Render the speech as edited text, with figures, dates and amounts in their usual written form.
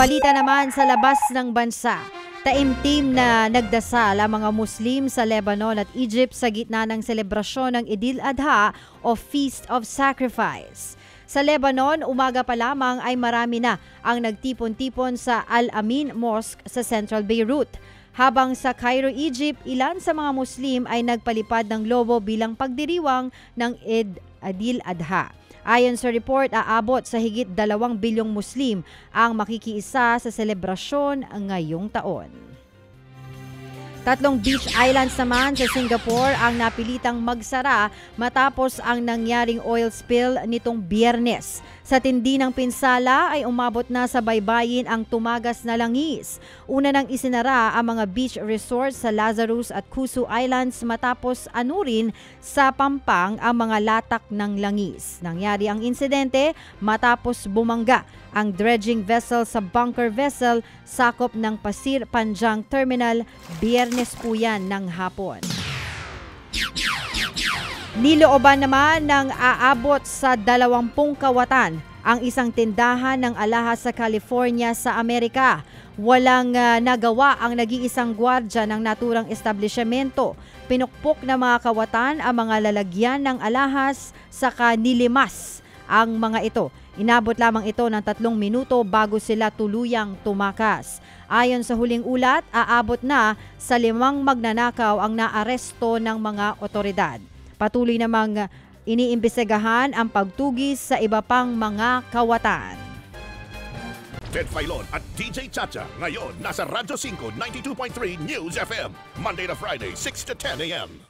Balita naman sa labas ng bansa. Taimtim na nagdasal ang mga Muslim sa Lebanon at Egypt sa gitna ng selebrasyon ng Eid al-Adha o Feast of Sacrifice. Sa Lebanon, umaga pa lamang ay marami na ang nagtipon-tipon sa Al-Amin Mosque sa Central Beirut. Habang sa Cairo, Egypt, ilan sa mga Muslim ay nagpalipad ng lobo bilang pagdiriwang ng Eid al-Adha. Ayon sa report, aabot sa higit 2 bilyong Muslim ang makikiisa sa selebrasyon ngayong taon. 3 beach islands naman sa Singapore ang napilitang magsara matapos ang nangyaring oil spill nitong Biyernes. Sa tindi ng pinsala ay umabot na sa baybayin ang tumagas na langis. Una nang isinara ang mga beach resorts sa Lazarus at Kusu Islands matapos anurin sa Pampang ang mga latak ng langis. Nangyari ang insidente matapos bumangga ang dredging vessel sa bunker vessel sakop ng Pasir Panjang Terminal, Biyernes po yan ng hapon. Nilooban naman ng aabot sa 20 kawatan ang isang tindahan ng alahas sa California sa Amerika. Walang nagawa ang nag-iisang gwardya ng naturang establishmento. Pinukpok ng mga kawatan ang mga lalagyan ng alahas saka nilimas ang mga ito. Inabot lamang ito ng 3 minuto bago sila tuluyang tumakas. Ayon sa huling ulat, aabot na sa 5 magnanakaw ang naaresto ng mga otoridad. Patuloy namang iniimbestigahan ang pagtugis sa iba pang mga kawatan. Ted Filon at DJ Chacha ngayon nasa Radyo 5 92.3 News FM Monday to Friday 6 to 10 a.m.